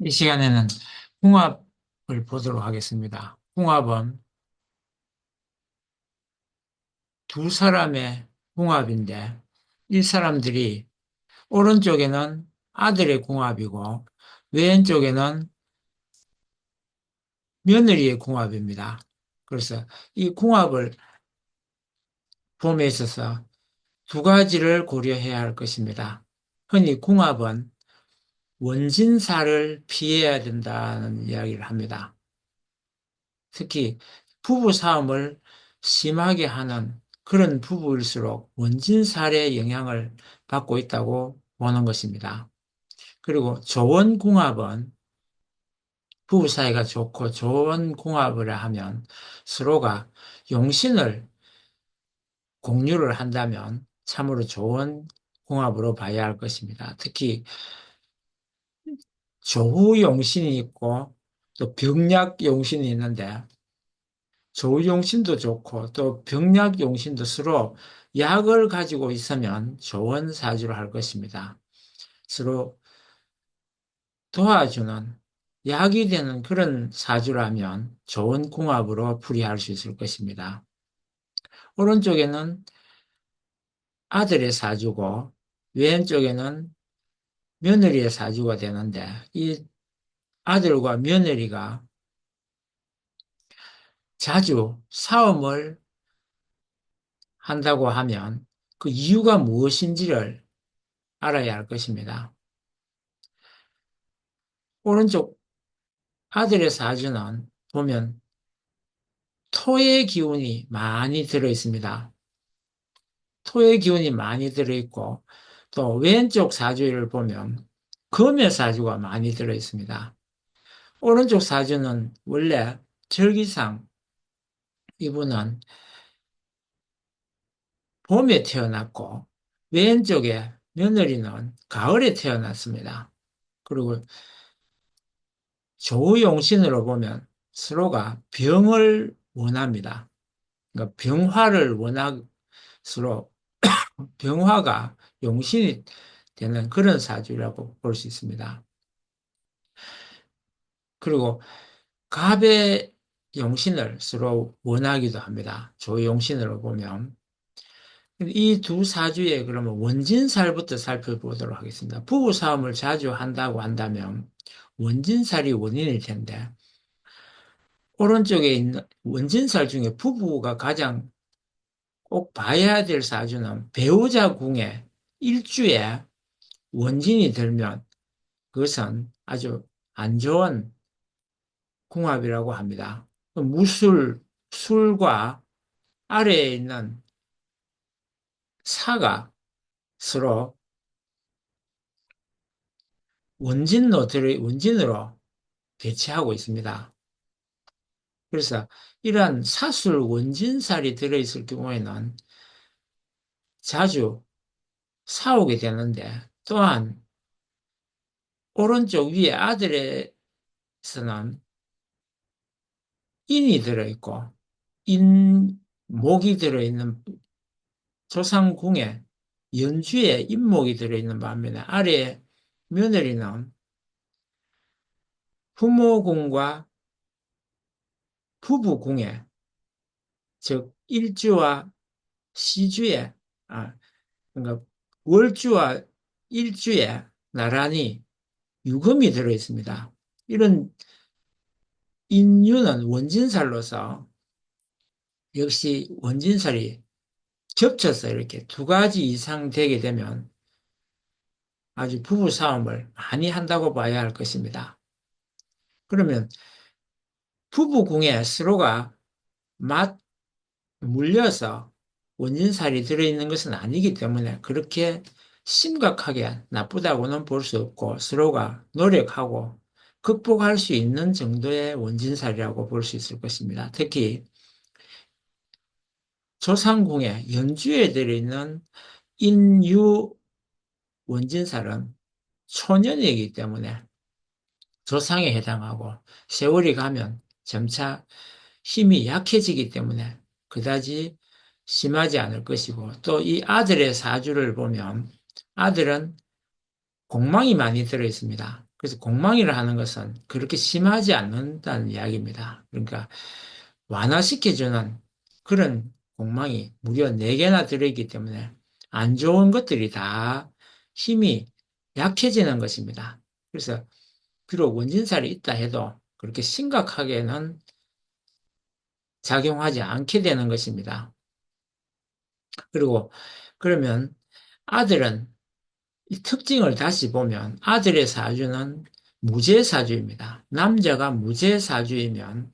이 시간에는 궁합을 보도록 하겠습니다. 궁합은 두 사람의 궁합인데, 이 사람들이 오른쪽에는 아들의 궁합이고, 왼쪽에는 며느리의 궁합입니다. 그래서 이 궁합을 봄에 있어서 두 가지를 고려해야 할 것입니다. 흔히 궁합은 원진살을 피해야 된다는 이야기를 합니다. 특히 부부 싸움을 심하게 하는 그런 부부일수록 원진살의 영향을 받고 있다고 보는 것입니다. 그리고 조원궁합은 부부 사이가 좋고 좋은 궁합을 하면 서로가 용신을 공유를 한다면 참으로 좋은 궁합으로 봐야 할 것입니다. 특히 조후용신이 있고 또 병약용신이 있는데 조용신도 좋고 또 병약용신도 서로 약을 가지고 있으면 좋은 사주를 할 것입니다. 서로 도와주는 약이 되는 그런 사주라면 좋은 궁합으로 풀이할 수 있을 것입니다. 오른쪽에는 아들의 사주고 왼쪽에는 며느리의 사주가 되는데 이 아들과 며느리가 자주 싸움을 한다고 하면 그 이유가 무엇인지를 알아야 할 것입니다. 오른쪽 아들의 사주는 보면 토의 기운이 많이 들어 있습니다. 토의 기운이 많이 들어 있고 또 왼쪽 사주를 보면 금의 사주가 많이 들어 있습니다. 오른쪽 사주는 원래 절기상 이분은 봄에 태어났고 왼쪽에 며느리는 가을에 태어났습니다. 그리고 조용신으로 보면 서로가 병을 원합니다. 그러니까 병화를 원할수록 병화가 용신이 되는 그런 사주라고 볼 수 있습니다. 그리고 갑의 용신을 서로 원하기도 합니다. 조용신으로 보면. 이 두 사주의 그러면 원진살부터 살펴보도록 하겠습니다. 부부싸움을 자주 한다고 한다면 원진살이 원인일 텐데, 오른쪽에 있는 원진살 중에 부부가 가장 꼭 봐야 될 사주는 배우자 궁에 일주에 원진이 들면 그것은 아주 안 좋은 궁합이라고 합니다. 술과 아래에 있는 사가 서로 원진으로 대치하고 있습니다. 그래서 이러한 사술 원진살이 들어있을 경우에는 자주 싸우게 되는데 또한 오른쪽 위에 아들에서는 인이 들어있고 인목이 들어있는 조상궁에 연주에 인목이 들어있는 반면에 아래에 며느리는 부모궁과 부부궁에 즉 일주와 시주에 그러니까 월주와 일주에 나란히 유금이 들어있습니다. 이런 인유는 원진살로서 역시 원진살이 겹쳐서 이렇게 두 가지 이상 되게 되면 아주 부부 싸움을 많이 한다고 봐야 할 것입니다. 그러면 부부궁에 서로가 물려서 원진살이 들어있는 것은 아니기 때문에 그렇게 심각하게 나쁘다고는 볼 수 없고 서로가 노력하고 극복할 수 있는 정도의 원진살이라고 볼 수 있을 것입니다. 특히 조상궁에 연주에 들어있는 인유 원진살은 초년이기 때문에 조상에 해당하고 세월이 가면 점차 힘이 약해지기 때문에 그다지 심하지 않을 것이고 또 이 아들의 사주를 보면 아들은 공망이 많이 들어 있습니다. 그래서 공망이라 하는 것은 그렇게 심하지 않는다는 이야기입니다. 그러니까 완화시켜주는 그런 공망이 무려 4개나 들어있기 때문에 안 좋은 것들이 다 힘이 약해지는 것입니다. 그래서 비록 원진살이 있다 해도 그렇게 심각하게는 작용하지 않게 되는 것입니다. 그리고 그러면 아들은 이 특징을 다시 보면 아들의 사주는 무제사주입니다. 남자가 무제사주이면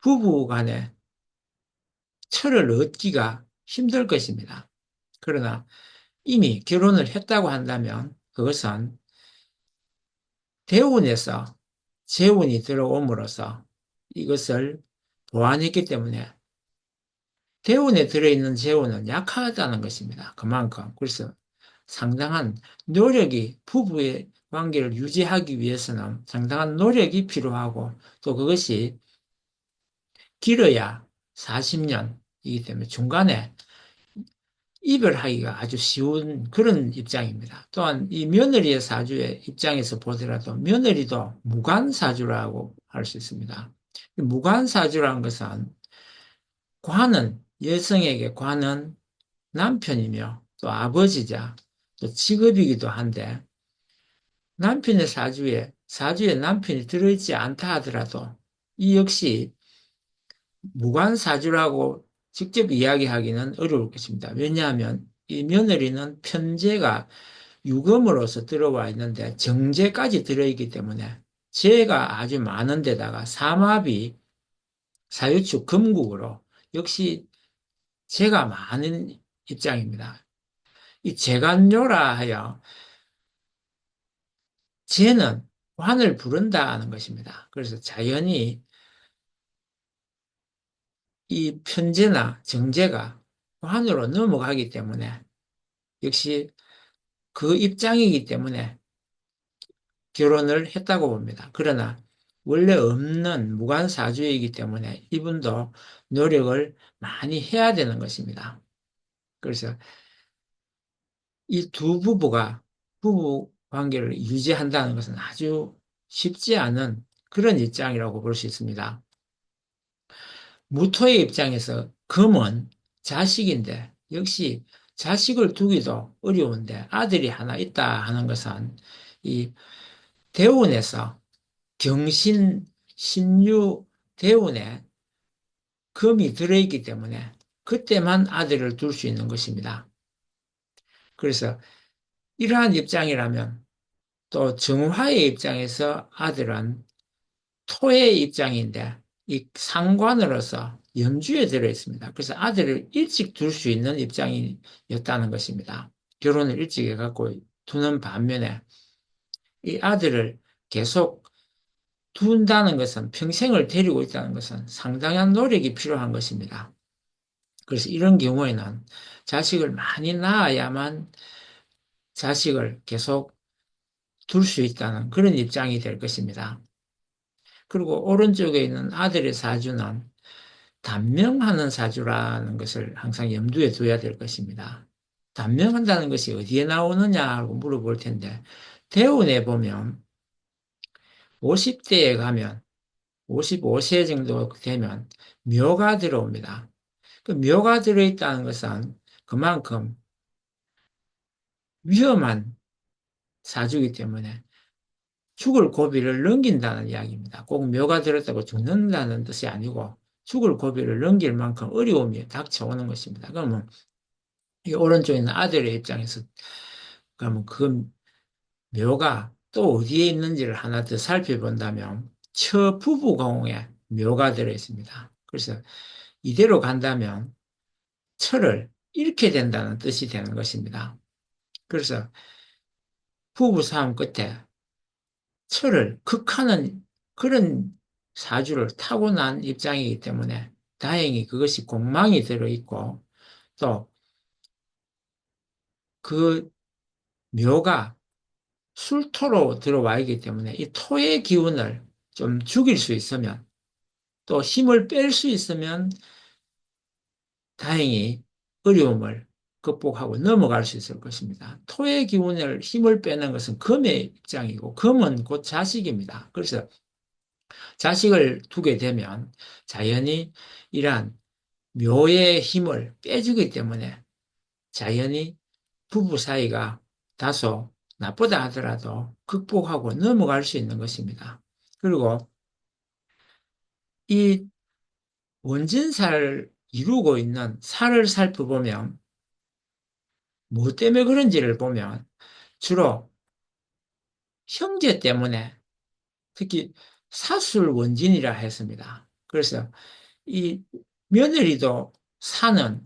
부부 간에 철을 얻기가 힘들 것입니다. 그러나 이미 결혼을 했다고 한다면 그것은 대운에서 재운이 들어옴으로써 이것을 보완했기 때문에 대운에 들어있는 재운은 약하다는 것입니다. 그만큼. 그래서 상당한 노력이 부부의 관계를 유지하기 위해서는 상당한 노력이 필요하고 또 그것이 길어야 40년이기 때문에 중간에 이별하기가 아주 쉬운 그런 입장입니다. 또한 이 며느리의 사주의 입장에서 보더라도 며느리도 무관사주라고 할 수 있습니다. 무관사주라는 것은 관은 여성에게 관은 남편이며 또 아버지자 또 직업이기도 한데 남편의 사주에 남편이 들어있지 않다 하더라도 이 역시 무관사주라고 직접 이야기하기는 어려울 것입니다. 왜냐하면 이 며느리는 편재가 유금으로서 들어와 있는데 정제까지 들어있기 때문에 재가 아주 많은 데다가 삼합이 사유축 금국으로 역시 재가 많은 입장입니다. 이 재간요라 하여 재는 관을 부른다는 것입니다. 그래서 자연히 이 편재나 정제가 관으로 넘어가기 때문에 역시 그 입장이기 때문에 결혼을 했다고 봅니다. 그러나 원래 없는 무관사주이기 때문에 이분도 노력을 많이 해야 되는 것입니다. 그래서 이 두 부부가 부부 관계를 유지한다는 것은 아주 쉽지 않은 그런 입장이라고 볼 수 있습니다. 무토의 입장에서 금은 자식인데 역시 자식을 두기도 어려운데 아들이 하나 있다 하는 것은 이 대운에서 경신, 신유, 대운에 금이 들어있기 때문에 그때만 아들을 둘 수 있는 것입니다. 그래서 이러한 입장이라면 또 정화의 입장에서 아들은 토의 입장인데 이 상관으로서 염주에 들어있습니다. 그래서 아들을 일찍 둘 수 있는 입장이었다는 것입니다. 결혼을 일찍 해갖고 두는 반면에 이 아들을 계속 둔다는 것은 평생을 데리고 있다는 것은 상당한 노력이 필요한 것입니다. 그래서 이런 경우에는 자식을 많이 낳아야만 자식을 계속 둘 수 있다는 그런 입장이 될 것입니다. 그리고 오른쪽에 있는 아들의 사주는 단명하는 사주라는 것을 항상 염두에 둬야 될 것입니다. 단명한다는 것이 어디에 나오느냐고 물어볼 텐데 대운에 보면 50대에 가면 55세 정도 되면 묘가 들어옵니다. 그 묘가 들어있다는 것은 그만큼 위험한 사주이기 때문에 죽을 고비를 넘긴다는 이야기입니다. 꼭 묘가 들었다고 죽는다는 뜻이 아니고 죽을 고비를 넘길 만큼 어려움이 닥쳐오는 것입니다. 그러면 이 오른쪽에 있는 아들의 입장에서 그러면 그 묘가 또 어디에 있는지를 하나 더 살펴본다면 처부부공에 묘가 들어있습니다. 그래서 이대로 간다면 철을 잃게 된다는 뜻이 되는 것입니다. 그래서 부부싸움 끝에 철을 극하는 그런 사주를 타고난 입장이기 때문에 다행히 그것이 공망이 들어있고 또 그 묘가 술토로 들어와 있기 때문에 이 토의 기운을 좀 죽일 수 있으면 또 힘을 뺄 수 있으면 다행히 어려움을 극복하고 넘어갈 수 있을 것입니다. 토의 기운을 힘을 빼는 것은 금의 입장이고 금은 곧 자식입니다. 그래서 자식을 두게 되면 자연히 이러한 묘의 힘을 빼주기 때문에 자연히 부부 사이가 다소 나쁘다 하더라도 극복하고 넘어갈 수 있는 것입니다. 그리고 이 원진살을 이루고 있는 살을 살펴보면 뭐 때문에 그런지를 보면 주로 형제 때문에 특히 사술 원진이라 했습니다. 그래서 이 며느리도 사는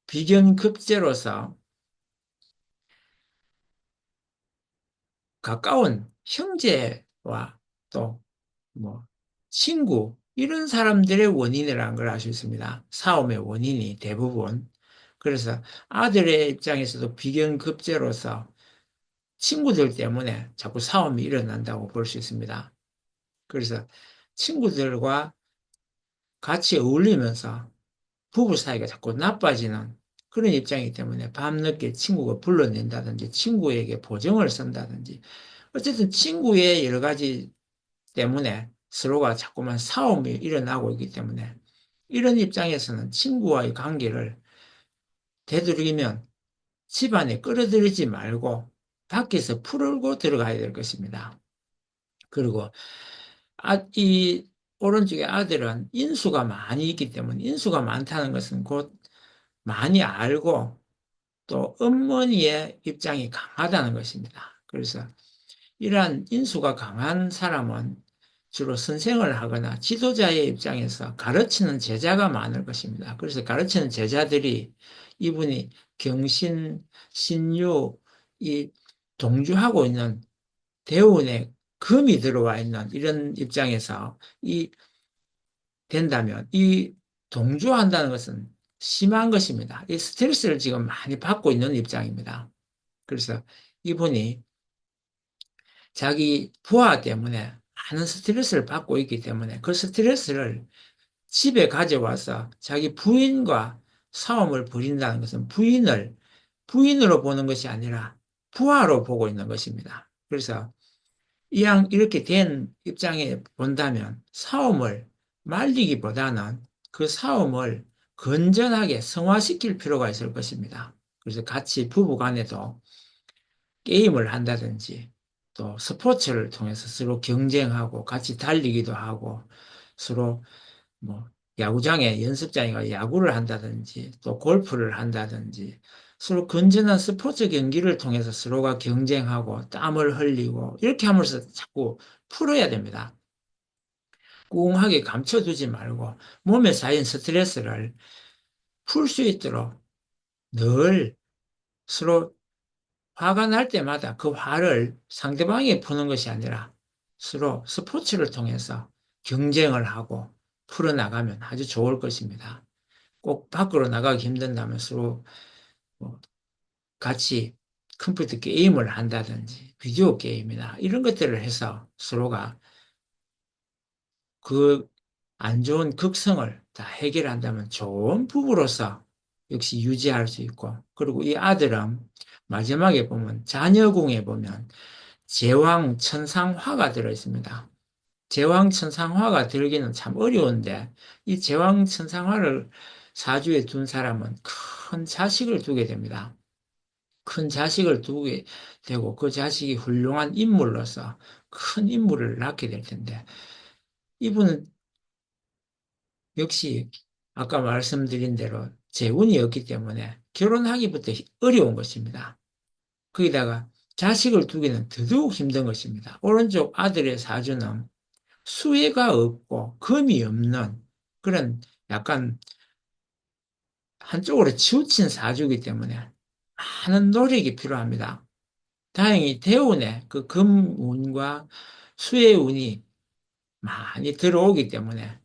비견급제로서 가까운 형제와 또 뭐 친구 이런 사람들의 원인이라는 걸 알 수 있습니다. 싸움의 원인이 대부분. 그래서 아들의 입장에서도 비견급제로서 친구들 때문에 자꾸 싸움이 일어난다고 볼 수 있습니다. 그래서 친구들과 같이 어울리면서 부부 사이가 자꾸 나빠지는 그런 입장이기 때문에 밤늦게 친구가 불러낸다든지 친구에게 보정을 쓴다든지 어쨌든 친구의 여러 가지 때문에 서로가 자꾸만 싸움이 일어나고 있기 때문에 이런 입장에서는 친구와의 관계를 되도록이면 집안에 끌어들이지 말고 밖에서 풀고 들어가야 될 것입니다. 그리고 이 오른쪽에 아들은 인수가 많이 있기 때문에 인수가 많다는 것은 곧 많이 알고 또 어머니의 입장이 강하다는 것입니다. 그래서 이러한 인수가 강한 사람은 주로 선생을 하거나 지도자의 입장에서 가르치는 제자가 많을 것입니다. 그래서 가르치는 제자들이 이분이 경신, 신유, 이 동주하고 있는 대운에 금이 들어와 있는 이런 입장에서 된다면 이 동조한다는 것은 심한 것입니다. 이 스트레스를 지금 많이 받고 있는 입장입니다. 그래서 이분이 자기 부하 때문에 많은 스트레스를 받고 있기 때문에 그 스트레스를 집에 가져와서 자기 부인과 싸움을 벌인다는 것은 부인으로 보는 것이 아니라 부하로 보고 있는 것입니다. 그래서 이렇게 된 입장에 본다면 싸움을 말리기보다는 그 싸움을 건전하게 성화시킬 필요가 있을 것입니다. 그래서 같이 부부 간에도 게임을 한다든지 또 스포츠를 통해서 서로 경쟁하고 같이 달리기도 하고 서로 뭐 야구장에 연습장에 가 야구를 한다든지 또 골프를 한다든지 서로 건전한 스포츠 경기를 통해서 서로가 경쟁하고 땀을 흘리고 이렇게 하면서 자꾸 풀어야 됩니다. 꽁하게 감춰두지 말고 몸에 쌓인 스트레스를 풀 수 있도록 늘 서로 화가 날 때마다 그 화를 상대방이 푸는 것이 아니라 서로 스포츠를 통해서 경쟁을 하고 풀어나가면 아주 좋을 것입니다. 꼭 밖으로 나가기 힘든다면 서로 뭐 같이 컴퓨터 게임을 한다든지 비디오 게임이나 이런 것들을 해서 서로가 그 안 좋은 극성을 다 해결한다면 좋은 부부로서 역시 유지할 수 있고 그리고 이 아들은 마지막에 보면 자녀궁에 보면 제왕천상화가 들어있습니다. 제왕천상화가 들기는 참 어려운데 이 제왕천상화를 사주에 둔 사람은 큰 자식을 두게 됩니다. 큰 자식을 두게 되고 그 자식이 훌륭한 인물로서 큰 인물을 낳게 될 텐데 이분은 역시 아까 말씀드린 대로 재운이 없기 때문에 결혼하기부터 어려운 것입니다. 거기다가 자식을 두기는 더더욱 힘든 것입니다. 오른쪽 아들의 사주는 수혜가 없고 금이 없는 그런 약간 한쪽으로 치우친 사주이기 때문에 많은 노력이 필요합니다. 다행히 대운에 그 금운과 수의 운이 많이 들어오기 때문에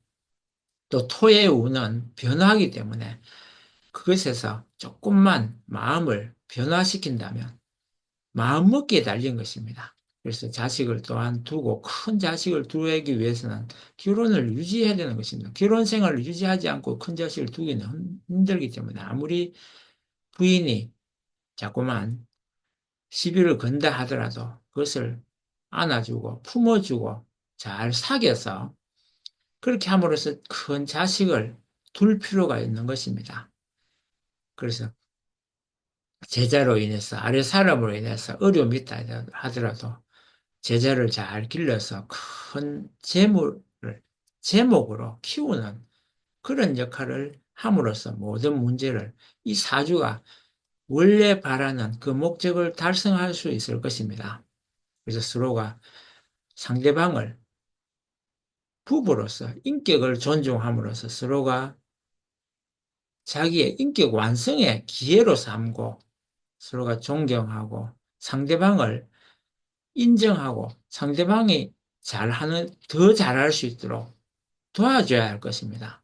또 토의 운은 변화하기 때문에 그것에서 조금만 마음을 변화시킨다면 마음먹기에 달린 것입니다. 그래서 자식을 또한 두고 큰 자식을 두기 위해서는 결혼을 유지해야 되는 것입니다. 결혼 생활을 유지하지 않고 큰 자식을 두기는 힘들기 때문에 아무리 부인이 자꾸만 시비를 건다 하더라도 그것을 안아주고 품어주고 잘 사귀어서 그렇게 함으로써 큰 자식을 둘 필요가 있는 것입니다. 그래서 제자로 인해서 아래 사람으로 인해서 어려움이 있다 하더라도 제자를 잘 길러서 큰 재물을 제목으로 키우는 그런 역할을 함으로써 모든 문제를 이 사주가 원래 바라는 그 목적을 달성할 수 있을 것입니다. 그래서 서로가 상대방을 부부로서 인격을 존중함으로써 서로가 자기의 인격 완성의 기회로 삼고 서로가 존경하고 상대방을 인정하고 상대방이 더 잘할 수 있도록 도와줘야 할 것입니다.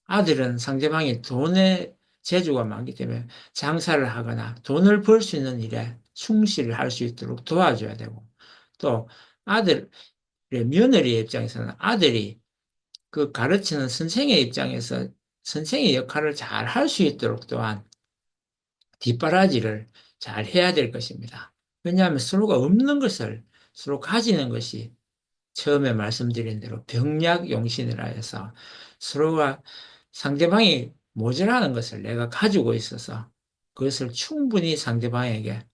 아들은 상대방이 돈의 재주가 많기 때문에 장사를 하거나 돈을 벌 수 있는 일에 충실을 할 수 있도록 도와줘야 되고 또 아들의 며느리의 입장에서는 아들이 그 가르치는 선생의 입장에서 선생의 역할을 잘 할 수 있도록 또한 뒷바라지를 잘 해야 될 것입니다. 왜냐하면 서로가 없는 것을 서로 가지는 것이 처음에 말씀드린 대로 병약용신이라 해서 서로가 상대방이 모자라는 것을 내가 가지고 있어서 그것을 충분히 상대방에게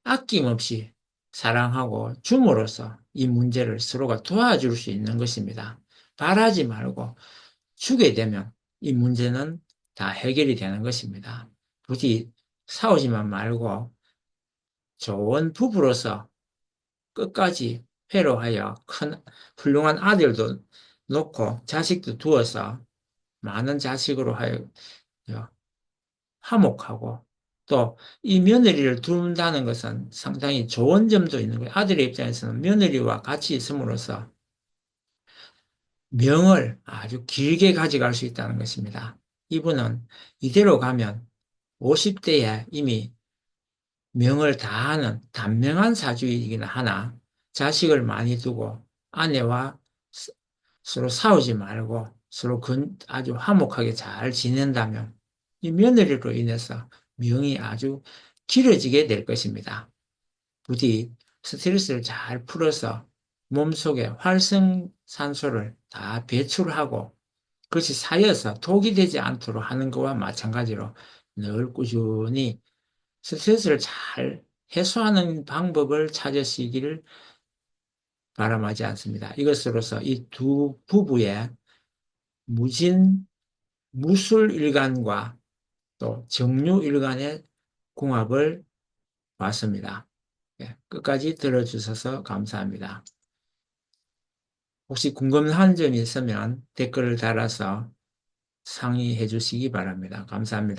아낌없이 사랑하고 줌으로써 이 문제를 서로가 도와줄 수 있는 것입니다. 바라지 말고 주게 되면 이 문제는 다 해결이 되는 것입니다. 굳이 싸우지만 말고 좋은 부부로서 끝까지 회로하여 큰 훌륭한 아들도 놓고 자식도 두어서 많은 자식으로 하여 화목하고 또 이 며느리를 둔다는 것은 상당히 좋은 점도 있는 거예요. 아들의 입장에서는 며느리와 같이 있음으로써 명을 아주 길게 가져갈 수 있다는 것입니다. 이분은 이대로 가면 50대에 이미 명을 다하는 단명한 사주이긴 하나 자식을 많이 두고 아내와 서로 싸우지 말고 서로 아주 화목하게 잘 지낸다면 이 며느리로 인해서 명이 아주 길어지게 될 것입니다. 부디 스트레스를 잘 풀어서 몸속에 활성산소를 다 배출하고 그것이 쌓여서 독이 되지 않도록 하는 것과 마찬가지로 늘 꾸준히 스트레스를 잘 해소하는 방법을 찾으시기를 바람하지 않습니다. 이것으로서 이 두 부부의 무술일간과 또 정류일간의 궁합을 봤습니다. 예, 끝까지 들어주셔서 감사합니다. 혹시 궁금한 점이 있으면 댓글을 달아서 상의해 주시기 바랍니다. 감사합니다.